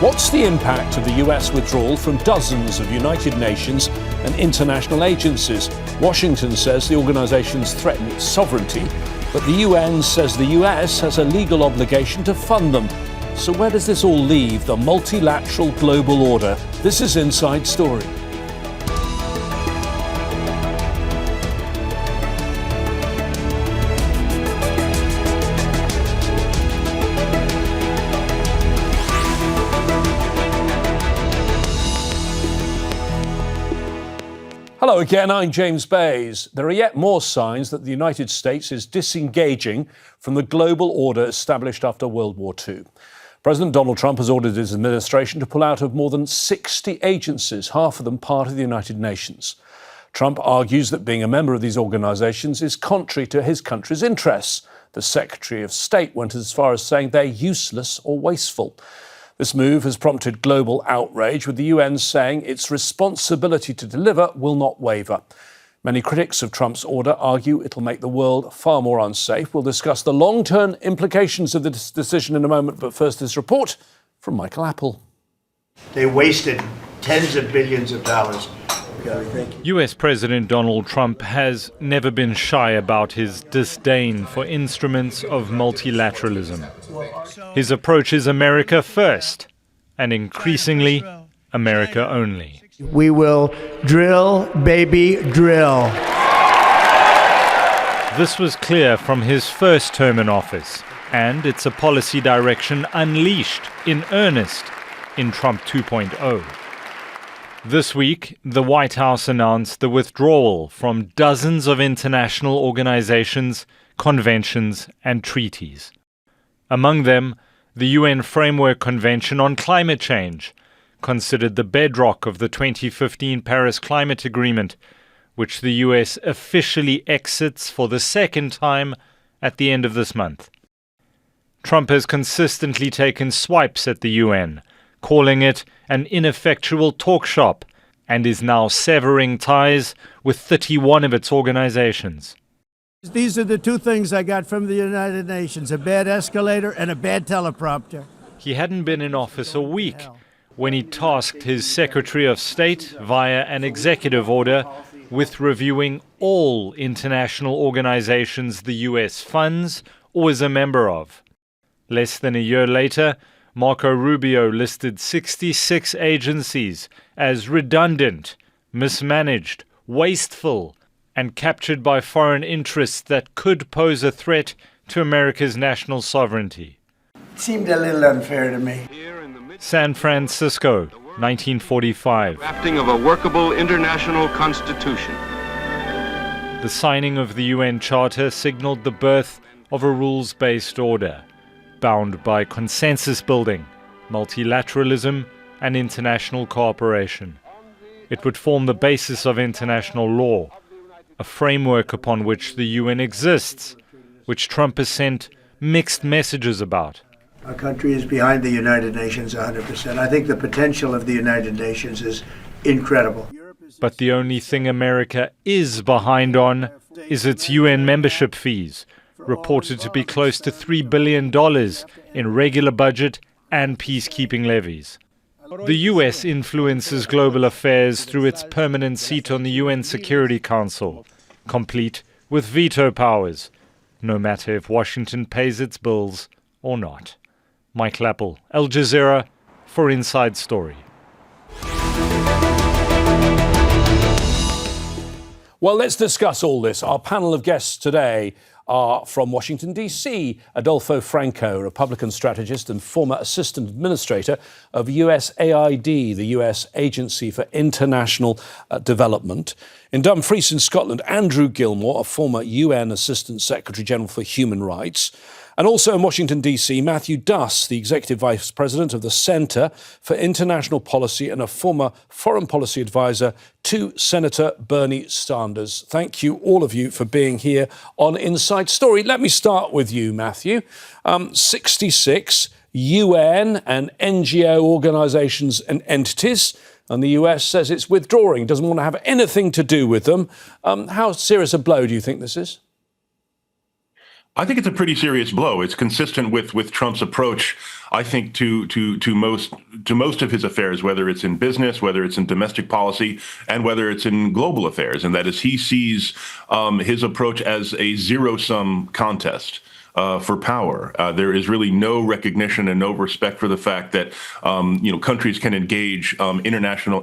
What's the impact of the US withdrawal from dozens of United Nations and international agencies? Washington says the organizations threaten its sovereignty, but the UN says the US has a legal obligation to fund them. So where does this all leave the multilateral global order? This is Inside Story. Hello again, I'm James Bays. There are yet more signs that the United States is disengaging from the global order established after World War II. President Donald Trump has ordered his administration to pull out of more than 60 agencies, half of them part of the United Nations. Trump argues that being a member of these organizations is contrary to his country's interests. The Secretary of State went as far as saying they're useless or wasteful. This move has prompted global outrage, with the UN saying its responsibility to deliver will not waver. Many critics of Trump's order argue it'll make the world far more unsafe. We'll discuss the long-term implications of this decision in a moment, but first this report from Michael Apple. They wasted tens of billions of dollars. US President Donald Trump has never been shy about his disdain for instruments of multilateralism. His approach is America first, and increasingly, America only. We will drill, baby, drill. This was clear from his first term in office, and it's a policy direction unleashed in earnest in Trump 2.0. This week, the White House announced the withdrawal from dozens of international organizations, conventions, and treaties. Among them, the UN Framework Convention on Climate Change, considered the bedrock of the 2015 Paris Climate Agreement, which the US officially exits for the second time at the end of this month. Trump has consistently taken swipes at the UN, calling it an ineffectual talk shop, and is now severing ties with 31 of its organizations. These are the two things I got from the United Nations, a bad escalator and a bad teleprompter. He hadn't been in office a week when he tasked his Secretary of State, via an executive order, with reviewing all international organizations the US funds or is a member of. Less than a year later, Marco Rubio listed 66 agencies as redundant, mismanaged, wasteful, and captured by foreign interests that could pose a threat to America's national sovereignty. It seemed a little unfair to me. San Francisco, 1945. Drafting of a workable international constitution. The signing of the UN Charter signaled the birth of a rules-based order, bound by consensus building, multilateralism, and international cooperation. It would form the basis of international law, a framework upon which the UN exists, which Trump has sent mixed messages about. Our country is behind the United Nations 100%. I think the potential of the United Nations is incredible. But the only thing America is behind on is its UN membership fees, reported to be close to $3 billion in regular budget and peacekeeping levies. The US influences global affairs through its permanent seat on the UN Security Council, complete with veto powers, no matter if Washington pays its bills or not. Michael Apple, Al Jazeera, for Inside Story. Well, let's discuss all this. Our panel of guests today are from Washington, D.C. Adolfo Franco, Republican strategist and former assistant administrator of USAID, the US Agency for International Development. In Dumfries in Scotland, Andrew Gilmour, a former UN Assistant Secretary General for Human Rights. And also in Washington, D.C., Matthew Duss, the Executive Vice President of the Center for International Policy and a former foreign policy advisor to Senator Bernie Sanders. Thank you, all of you, for being here on Inside Story. Let me start with you, Matthew. 66 UN and NGO organizations and entities, and the US says it's withdrawing, doesn't want to have anything to do with them. How serious a blow do you think this is? I think it's a pretty serious blow. It's consistent with Trump's approach, I think, to most to most of his affairs, whether it's in business, whether it's in domestic policy, and whether it's in global affairs. And that is, he sees his approach as a zero-sum contest for power. There is really no recognition and no respect for the fact that countries can engage international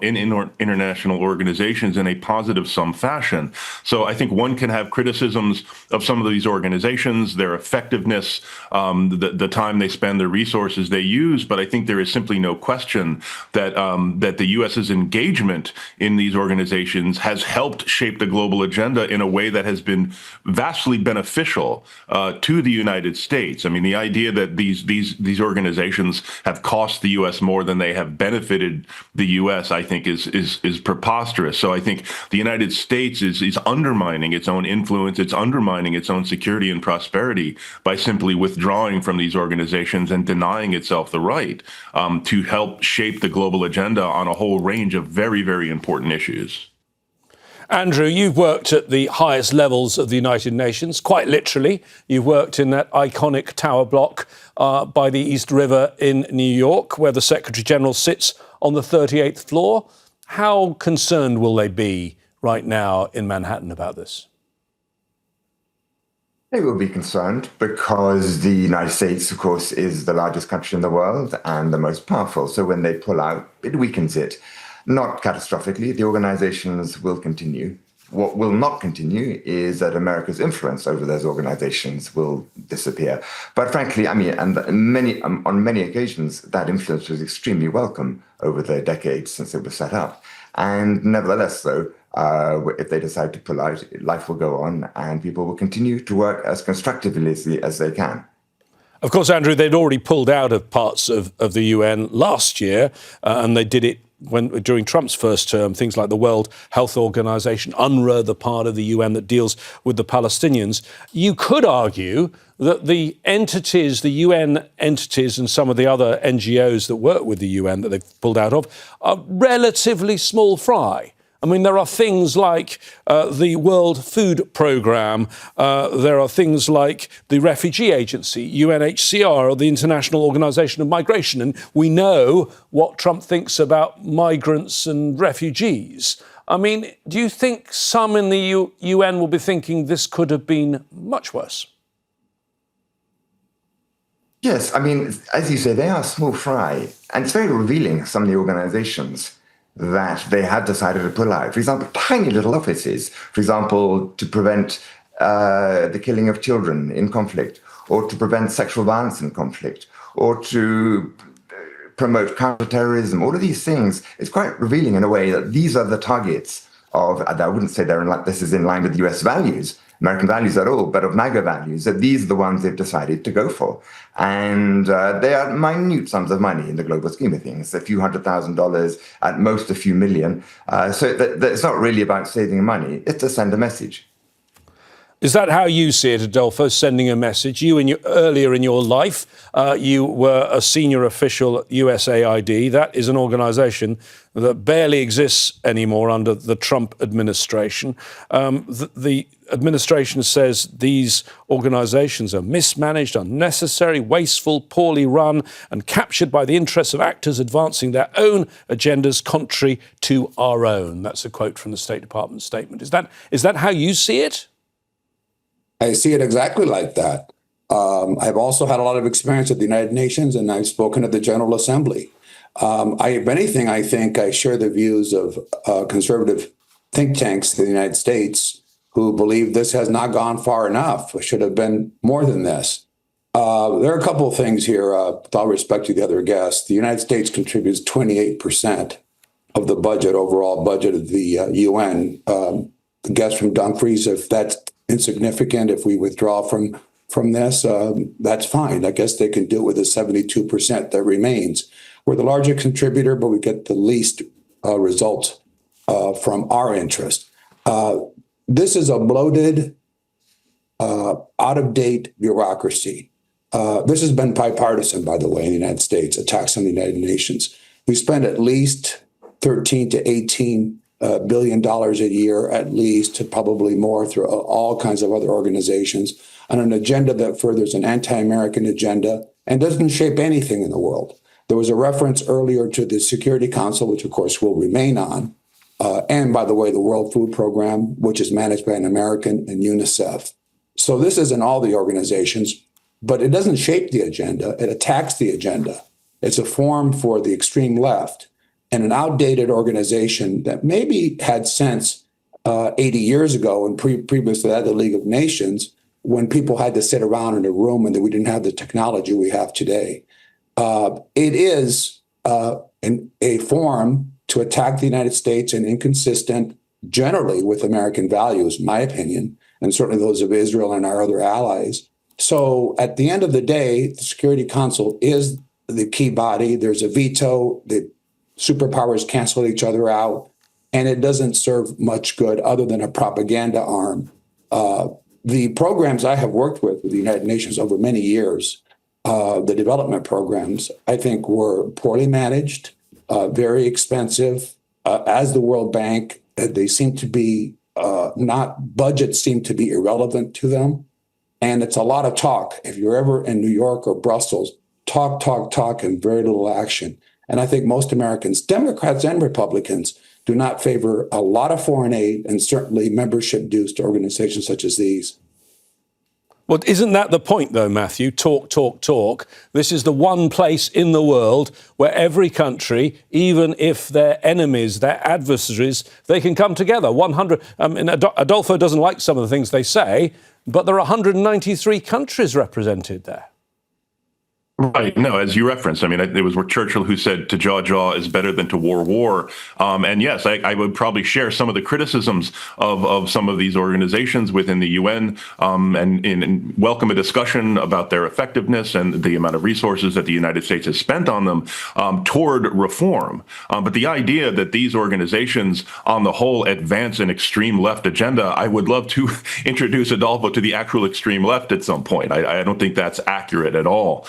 organizations in a positive sum fashion. So I think one can have criticisms of some of these organizations, their effectiveness, the time they spend, the resources they use. But I think there is simply no question that that the U.S.'s engagement in these organizations has helped shape the global agenda in a way that has been vastly beneficial to the United States. I mean, the idea that these organizations have cost the U.S. more than they have benefited the U.S., I think, is preposterous. So I think the United States is undermining its own influence. It's undermining its own security and prosperity by simply withdrawing from these organizations and denying itself the right to help shape the global agenda on a whole range of very, very important issues. Andrew, you've worked at the highest levels of the United Nations, quite literally. You've worked in that iconic tower block by the East River in New York, where the Secretary General sits on the 38th floor. How concerned will they be right now in Manhattan about this? They will be concerned because the United States, of course, is the largest country in the world and the most powerful. So when they pull out, it weakens it. Not catastrophically, the organizations will continue. What will not continue is that America's influence over those organizations will disappear. But frankly, I mean, and on many occasions, that influence was extremely welcome over the decades since it was set up. And nevertheless, though, if they decide to pull out, life will go on and people will continue to work as constructively as they can. Of course, Andrew, they'd already pulled out of parts of the UN last year, and they did it during Trump's first term. Things like the World Health Organization, UNRWA, the part of the UN that deals with the Palestinians. You could argue that the entities, the UN entities and some of the other NGOs that work with the UN that they've pulled out of are relatively small fry. I mean, there are things like the World Food Programme, there are things like the Refugee Agency, UNHCR, or the International Organization of Migration, and we know what Trump thinks about migrants and refugees. I mean, do you think some in the UN will be thinking this could have been much worse? Yes, I mean, as you say, they are small fry, and it's very revealing, some of the organizations that they had decided to pull out. For example, tiny little offices, for example, to prevent the killing of children in conflict, or to prevent sexual violence in conflict, or to promote counterterrorism, all of these things. It's quite revealing in a way that these are the targets of, I wouldn't say this is in line with US values, American values at all, but of MAGA values, that these are the ones they've decided to go for. And they are minute sums of money in the global scheme of things, a few $100,000, at most a few million. So it's not really about saving money, it's to send a message. Is that how you see it, Adolfo, sending a message? Earlier in your life, you were a senior official at USAID. That is an organization that barely exists anymore under the Trump administration. The administration says these organizations are mismanaged, unnecessary, wasteful, poorly run, and captured by the interests of actors advancing their own agendas contrary to our own. That's a quote from the State Department statement. Is that how you see it? I see it exactly like that. I've also had a lot of experience at the United Nations, and I've spoken at the General Assembly. If anything, I think I share the views of conservative think tanks in the United States who believe this has not gone far enough. It should have been more than this. There are a couple of things here, with all respect to the other guests. The United States contributes 28% of the budget, overall budget of the UN. The guest from Dumfries, if that's insignificant, if we withdraw from this, that's fine. I guess they can do it with the 72% that remains. We're the largest contributor, but we get the least results from our interest. This is a bloated, out-of-date bureaucracy. This has been bipartisan, by the way, in the United States, attacks on the United Nations. We spend at least 13 to 18 $1 billion a year, at least, probably more, through all kinds of other organizations, on an agenda that furthers an anti-American agenda and doesn't shape anything in the world. There was a reference earlier to the Security Council, which of course will remain on. And by the way, the World Food Program, which is managed by an American, and UNICEF. So this isn't all the organizations, but it doesn't shape the agenda. It attacks the agenda. It's a forum for the extreme left and an outdated organization that maybe had sense 80 years ago and previous to that, the League of Nations, when people had to sit around in a room and that we didn't have the technology we have today. It is a forum to attack the United States and inconsistent generally with American values, my opinion, and certainly those of Israel and our other allies. So at the end of the day, the Security Council is the key body. There's a veto. The superpowers cancel each other out, and it doesn't serve much good other than a propaganda arm. The programs I have worked with the United Nations over many years, the development programs, I think were poorly managed, very expensive. As the World Bank, they seem to be budgets seem to be irrelevant to them. And it's a lot of talk. If you're ever in New York or Brussels, talk, and very little action. And I think most Americans, Democrats and Republicans, do not favor a lot of foreign aid and certainly membership dues to organizations such as these. Well, isn't that the point, though, Matthew? Talk. This is the one place in the world where every country, even if they're enemies, they're adversaries, they can come together. 100. Adolfo doesn't like some of the things they say, but there are 193 countries represented there. Right. No, as you referenced, I mean, it was Churchill who said to jaw is better than to war. And yes, I would probably share some of the criticisms of some of these organizations within the UN and welcome a discussion about their effectiveness and the amount of resources that the United States has spent on them toward reform. But the idea that these organizations on the whole advance an extreme left agenda, I would love to introduce Adolfo to the actual extreme left at some point. I don't think that's accurate at all.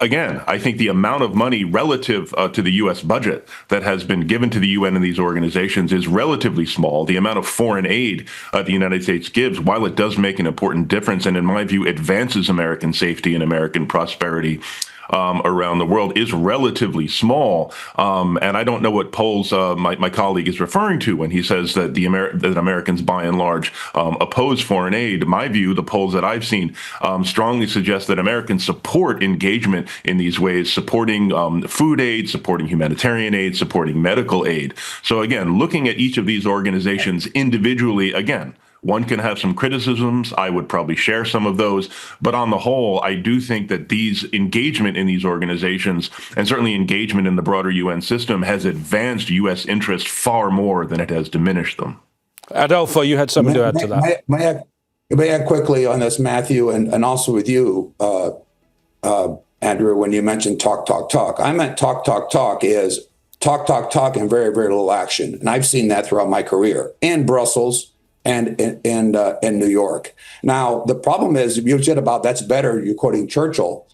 Again, I think the amount of money relative to the U.S. budget that has been given to the UN and these organizations is relatively small. The amount of foreign aid the United States gives, while it does make an important difference and in my view advances American safety and American prosperity around the world, is relatively small. And I don't know what polls my colleague is referring to when he says that that Americans, by and large, oppose foreign aid. In my view, the polls that I've seen strongly suggest that Americans support engagement in these ways, supporting food aid, supporting humanitarian aid, supporting medical aid. So again, looking at each of these organizations individually, again, one can have some criticisms. I would probably share some of those. But on the whole, I do think that these engagement in these organizations and certainly engagement in the broader UN system has advanced U.S. interests far more than it has diminished them. Adolfo, you had something to add to that. May I quickly on this, Matthew, and also with you, Andrew, when you mentioned talk. I meant talk is talk and very, very little action. And I've seen that throughout my career in Brussels and in New York. Now, the problem is, you said about that's better, you're quoting Churchill,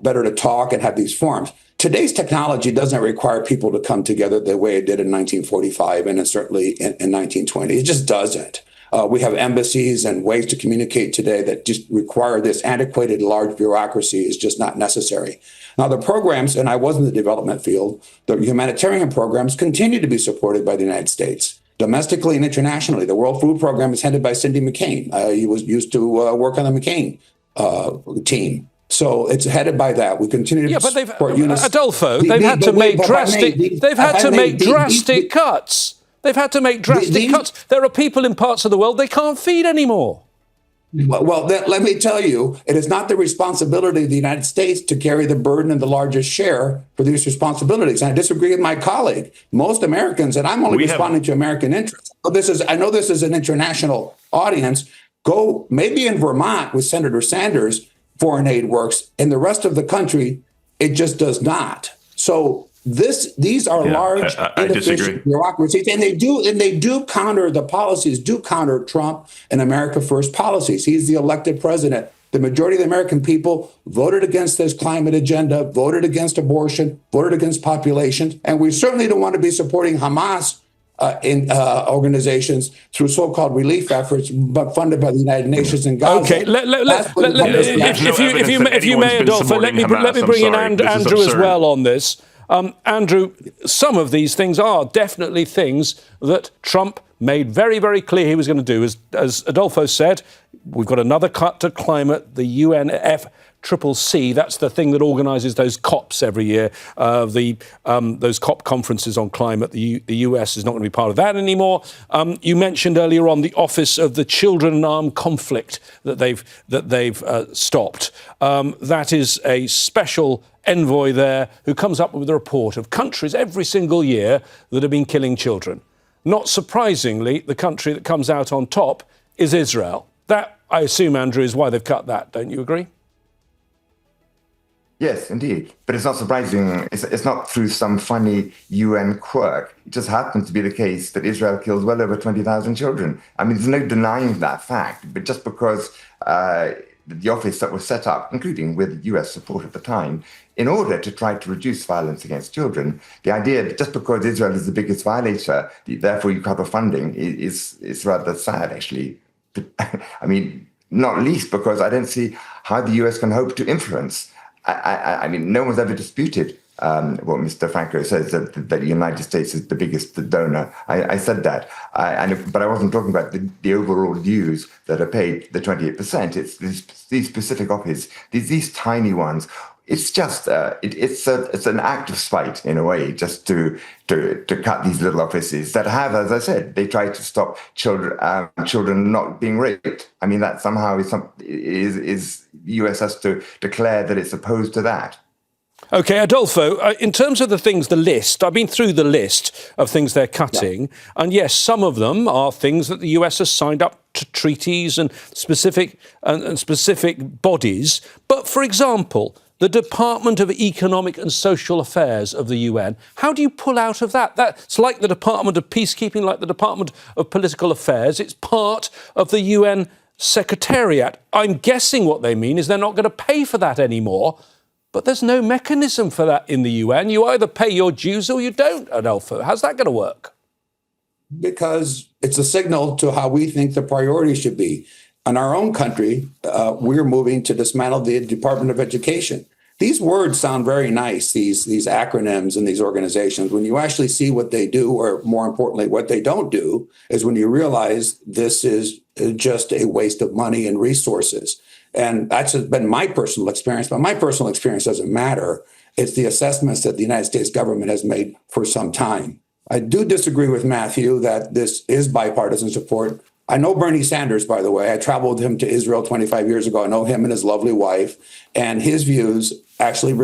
better to talk and have these forums. Today's technology doesn't require people to come together the way it did in 1945 and certainly in 1920. It just doesn't. We have embassies and ways to communicate today that just require this antiquated large bureaucracy is just not necessary. Now, the programs, and I was in the development field, the humanitarian programs continue to be supported by the United States. Domestically and internationally, the World Food Program is headed by Cindy McCain. He was used to work on the McCain team. So it's headed by that. We continue to support UNICEF. Adolfo, they've had to make drastic cuts. They've had to make drastic cuts. There are people in parts of the world they can't feed anymore. Well, let me tell you, it is not the responsibility of the United States to carry the burden and the largest share for these responsibilities. And I disagree with my colleague. Most Americans, and I'm only responding to American interests. I know this is an international audience. Go maybe in Vermont with Senator Sanders, foreign aid works. In the rest of the country, it just does not. So these are large, inefficient bureaucracies, and they do counter the policies, do counter Trump and America First policies. He's the elected president. The majority of the American people voted against this climate agenda, voted against abortion, voted against population, and we certainly don't want to be supporting Hamas in organizations through so-called relief efforts, but funded by the United Nations and Gaza. Okay, if you may, Adolfo, let me bring in Andrew as well on this. Andrew, some of these things are definitely things that Trump made very, very clear he was going to do. As Adolfo said, we've got another cut to climate, the UNFCCC, that's the thing that organises those COPs every year, those COP conferences on climate. The US is not going to be part of that anymore. You mentioned earlier on the Office of the Children in Armed Conflict that they've stopped. That is a special envoy there who comes up with a report of countries every single year that have been killing children. Not surprisingly, the country that comes out on top is Israel. That, I assume, Andrew, is why they've cut that. Don't you agree? Yes, indeed. But it's not surprising. It's not through some funny UN quirk. It just happens to be the case that Israel kills well over 20,000 children. I mean, there's no denying that fact. But just because the office that was set up, including with US support at the time, in order to try to reduce violence against children, the idea that just because Israel is the biggest violator, therefore you cut off funding is rather sad, actually. I mean, not least because I don't see how the US can hope to influence. I mean, no one's ever disputed what Mr. Franco says, that the United States is the biggest donor. I said that. But I wasn't talking about the overall dues that are paid, the 28%. It's these specific offices, these tiny ones. It's just it's an act of spite in a way, just to cut these little offices that have, as I said, they try to stop children not being raped. I mean, that somehow is the US has to declare that it's opposed to that. OK, Adolfo, in terms of the things, the list, I've been through the list of things they're cutting. Yeah. And yes, some of them are things that the US has signed up to treaties and specific bodies. But for example, the Department of Economic and Social Affairs of the UN, how do you pull out of that? That's like the Department of Peacekeeping, like the Department of Political Affairs. It's part of the UN Secretariat. I'm guessing what they mean is they're not going to pay for that anymore. But there's no mechanism for that in the UN. You either pay your dues or you don't, Adolfo. How's that going to work? Because it's a signal to how we think the priorities should be. In our own country, we're moving to dismantle the Department of Education. These words sound very nice, these acronyms and these organizations. When you actually see what they do, or more importantly, what they don't do, is when you realize this is just a waste of money and resources. And that's been my personal experience, but my personal experience doesn't matter. It's the assessments that the United States government has made for some time. I do disagree with Matthew that this is bipartisan support. I know Bernie Sanders, by the way. I traveled with him to Israel 25 years ago. I know him and his lovely wife. And his views actually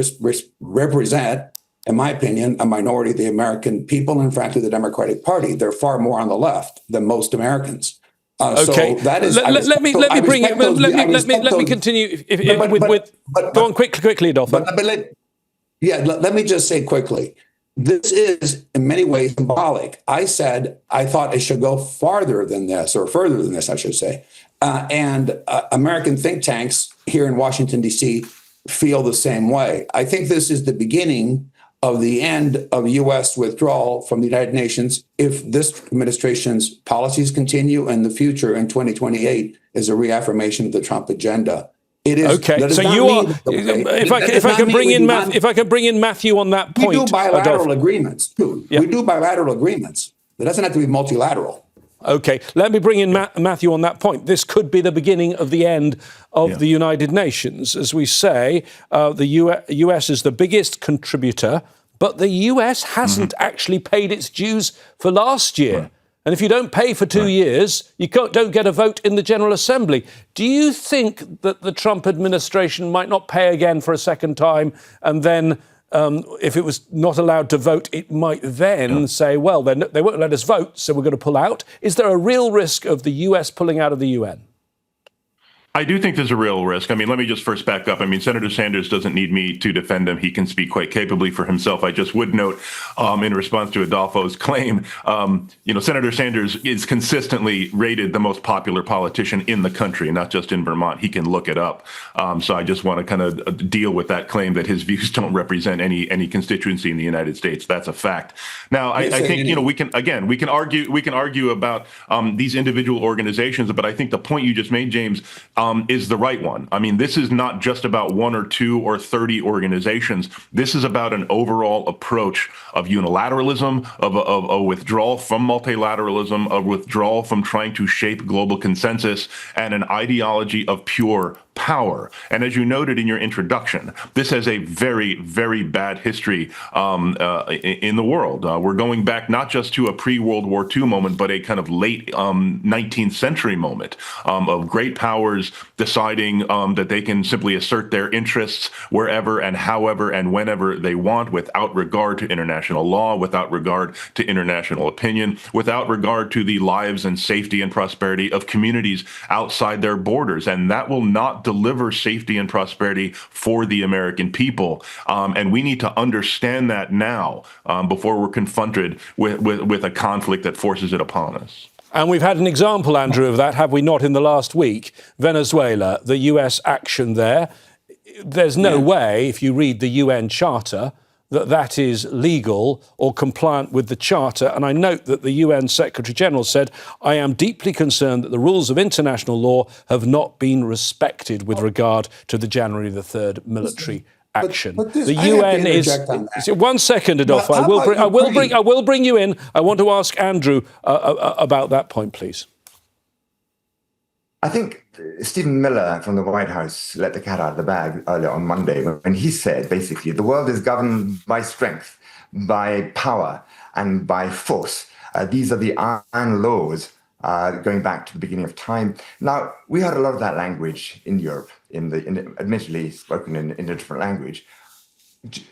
represent, in my opinion, a minority of the American people and, frankly, the Democratic Party. They're far more on the left than most Americans. Okay. So that is. Let me continue. Go on quickly, Adolfo. Let me just say quickly. This is in many ways symbolic. I said I thought it should go farther than this, or further than this, I should say. And American think tanks here in Washington, D.C. feel the same way. I think this is the beginning of the end of U.S. withdrawal from the United Nations if this administration's policies continue, and the future in 2028 is a reaffirmation of the Trump agenda. It is okay. So you are. If I can bring in Matthew on that point. We do bilateral agreements too. Yeah. We do bilateral agreements. It doesn't have to be multilateral. Okay, let me bring in Matthew on that point. This could be the beginning of the end of the United Nations. As we say, the US is the biggest contributor, but the US hasn't actually paid its dues for last year. Right. And if you don't pay for 2 years, you don't get a vote in the General Assembly. Do you think that the Trump administration might not pay again for a second time, and then if it was not allowed to vote, it might then say, well, they won't let us vote, so we're going to pull out? Is there a real risk of the US pulling out of the UN? I do think there's a real risk. I mean, let me just first back up. I mean, Senator Sanders doesn't need me to defend him. He can speak quite capably for himself. I just would note, in response to Adolfo's claim, Senator Sanders is consistently rated the most popular politician in the country, not just in Vermont. He can look it up. So I just want to kind of deal with that claim that his views don't represent any constituency in the United States. That's a fact. Now, I think, we can argue about these individual organizations, but I think the point you just made, James, is the right one. I mean, this is not just about 1 or 2 or 30 organizations. This is about an overall approach of unilateralism, of a withdrawal from multilateralism, a withdrawal from trying to shape global consensus, and an ideology of pure power. And as you noted in your introduction, this has a very, very bad history in the world. We're going back not just to a pre-World War II moment, but a kind of late 19th century moment of great powers deciding that they can simply assert their interests wherever and however and whenever they want, without regard to international law, without regard to international opinion, without regard to the lives and safety and prosperity of communities outside their borders. And that will not deliver safety and prosperity for the American people. And we need to understand that now before we're confronted with a conflict that forces it upon us. And we've had an example, Andrew, of that, have we not, in the last week? Venezuela, the US action there. There's no way, if you read the UN Charter, that is legal or compliant with the Charter. And I note that the UN Secretary-General said, I am deeply concerned that the rules of international law have not been respected with regard to the January the 3rd military action. The UN is... 1 second, Adolfo. I will bring you in. I want to ask Andrew about that point, please. I think Stephen Miller from the White House let the cat out of the bag earlier on Monday when he said, basically, the world is governed by strength, by power, and by force. These are the iron laws going back to the beginning of time. Now, we heard a lot of that language in Europe, admittedly spoken in a different language,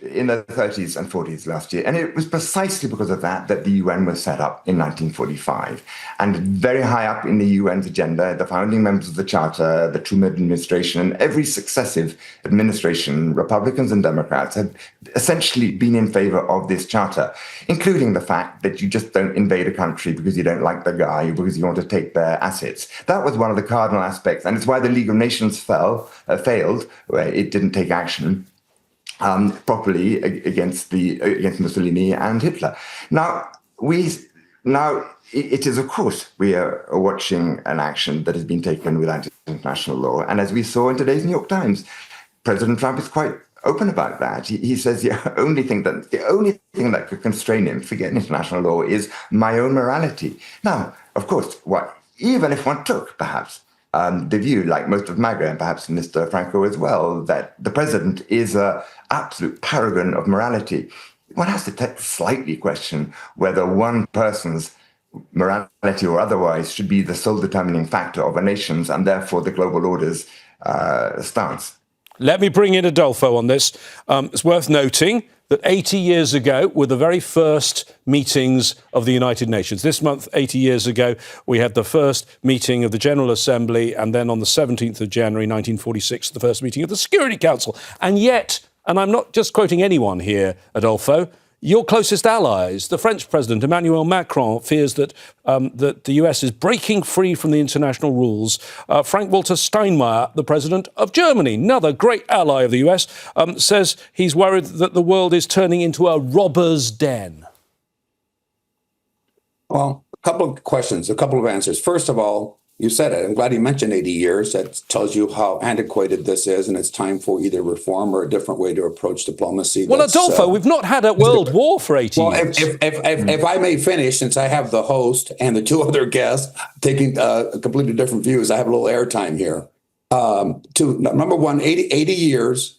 in the 30s and 40s last year. And it was precisely because of that the UN was set up in 1945. And very high up in the UN's agenda, the founding members of the Charter, the Truman administration, and every successive administration, Republicans and Democrats, have essentially been in favor of this Charter, including the fact that you just don't invade a country because you don't like the guy, or because you want to take their assets. That was one of the cardinal aspects. And it's why the League of Nations failed, where it didn't take action properly against Mussolini and Hitler. Now it is, of course, we are watching an action that has been taken without international law. And as we saw in today's New York Times, President Trump is quite open about that. He says the only thing that could constrain him, forget international law, is my own morality. Now, of course, even if one took, perhaps, the view, like most of MAGA and perhaps Mr. Franco as well, that the president is an absolute paragon of morality, one has to slightly question whether one person's morality or otherwise should be the sole determining factor of a nation's and therefore the global order's stance. Let me bring in Adolfo on this. It's worth noting that 80 years ago were the very first meetings of the United Nations. This month, 80 years ago, we had the first meeting of the General Assembly, and then on the 17th of January 1946, the first meeting of the Security Council. And yet, and I'm not just quoting anyone here, Adolfo, your closest allies, the French President Emmanuel Macron, fears that that the US is breaking free from the international rules. Frank-Walter Steinmeier, the President of Germany, another great ally of the US, says he's worried that the world is turning into a robber's den. Well, a couple of questions, a couple of answers. First of all, you said it. I'm glad you mentioned 80 years. That tells you how antiquated this is, and it's time for either reform or a different way to approach diplomacy. Well, Adolfo, we've not had a world war for 80 years. If I may finish, since I have the host and the two other guests taking completely different views, I have a little airtime here. Number one, 80 years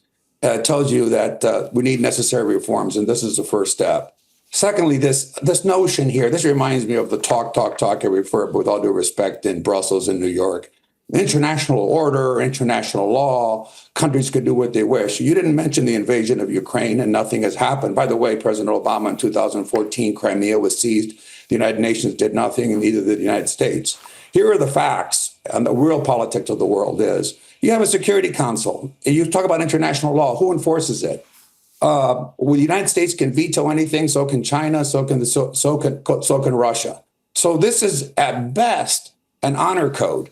tells you that we need necessary reforms, and this is the first step. Secondly, this notion here, this reminds me of the talk I refer, with all due respect, in Brussels and New York. International order, international law, countries could do what they wish. You didn't mention the invasion of Ukraine, and nothing has happened. By the way, President Obama in 2014, Crimea was seized. The United Nations did nothing, and neither did the United States. Here are the facts. and the real politics of the world is. You have a Security Council. You talk about international law. Who enforces it? Well, the United States can veto anything. So can China. So can Russia. So this is at best an honor code.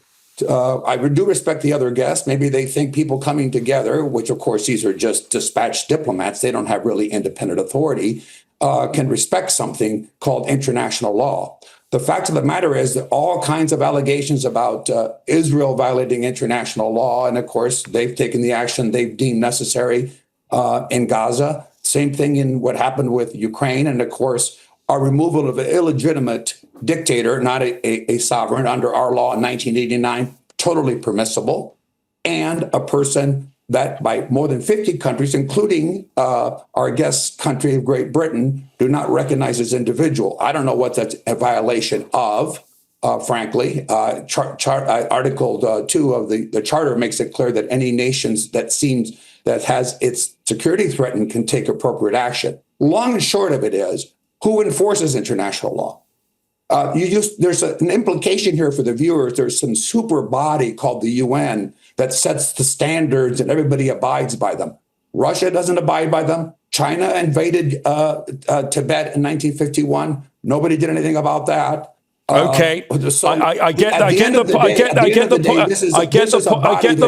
I do respect the other guests. Maybe they think people coming together, which of course these are just dispatched diplomats, they don't have really independent authority, can respect something called international law. The fact of the matter is that all kinds of allegations about Israel violating international law, and of course they've taken the action they've deemed necessary in Gaza. Same thing in what happened with Ukraine, and of course our removal of an illegitimate dictator, not a sovereign, under our law in 1989, totally permissible, and a person that by more than 50 countries, including our guest country of Great Britain, do not recognize as individual. I don't know what that's a violation of, frankly. Article 2 of the Charter makes it clear that any nations that has its security threatened can take appropriate action. Long and short of it is, who enforces international law? There's an implication here for the viewers. There's some super body called the UN that sets the standards and everybody abides by them. Russia doesn't abide by them. China invaded Tibet in 1951. Nobody did anything about that. Okay, I get the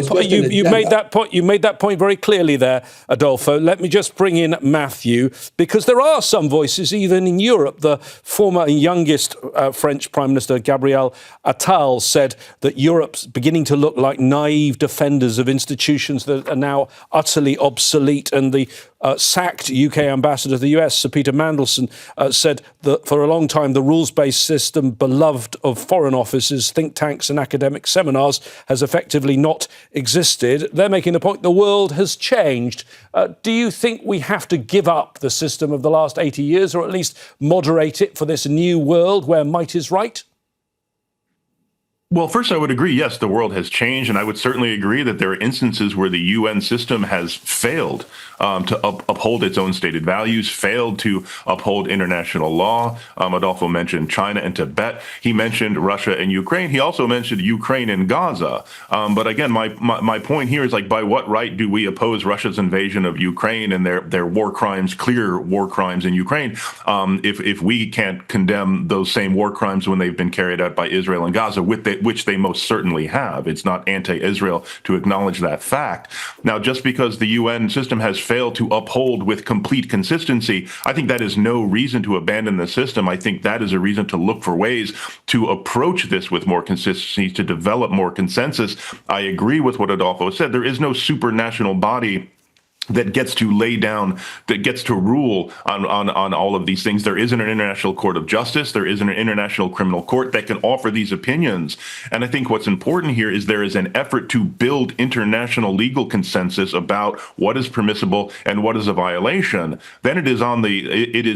point. You made that point very clearly there, Adolfo. Let me just bring in Matthew, because there are some voices, even in Europe. The former and youngest French Prime Minister, Gabriel Attal, said that Europe's beginning to look like naive defenders of institutions that are now utterly obsolete. And the sacked UK ambassador to the US, Sir Peter Mandelson, said that for a long time the rules-based system, beloved of foreign offices, think tanks and academic seminars, has effectively not existed. They're making the point the world has changed. Do you think we have to give up the system of the last 80 years, or at least moderate it for this new world where might is right? Well, first, I would agree, yes, the world has changed, and I would certainly agree that there are instances where the UN system has failed to uphold its own stated values, failed to uphold international law. Adolfo mentioned China and Tibet. He mentioned Russia and Ukraine. He also mentioned Ukraine and Gaza. But again, my point here is, like, by what right do we oppose Russia's invasion of Ukraine and their war crimes, clear war crimes in Ukraine, if we can't condemn those same war crimes when they've been carried out by Israel and Gaza, which they most certainly have? It's not anti-Israel to acknowledge that fact. Now, just because the UN system has failed to uphold with complete consistency, I think that is no reason to abandon the system. I think that is a reason to look for ways to approach this with more consistency, to develop more consensus. I agree with what Adolfo said. There is no supranational body that gets to lay down, that gets to rule on all of these things. There isn't an international court of justice. There isn't an international criminal court that can offer these opinions. And I think what's important here is there is an effort to build international legal consensus about what is permissible and what is a violation. Then it is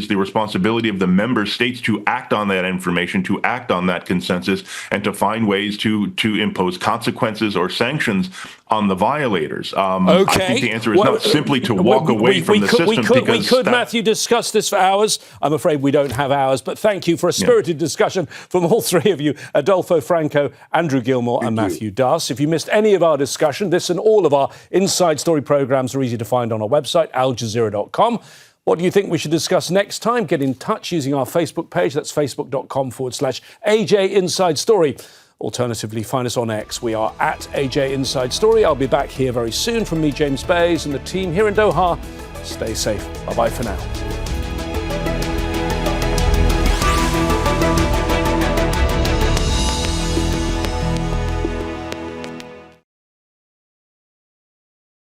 the responsibility of the member states to act on that information, to act on that consensus, and to find ways to impose consequences or sanctions on the violators. I think the answer is not simply to walk away from the system. We could, Matthew, discuss this for hours. I'm afraid we don't have hours, but thank you for a spirited discussion from all three of you, Adolfo Franco, Andrew Gilmour and Matthew Duss. If you missed any of our discussion, this and all of our Inside Story programmes are easy to find on our website, aljazeera.com. What do you think we should discuss next time? Get in touch using our Facebook page. That's facebook.com/AJ Inside Story. Alternatively, find us on X. We are at AJ Inside Story. I'll be back here very soon. From me, James Bays, and the team here in Doha. Stay safe. Bye-bye for now.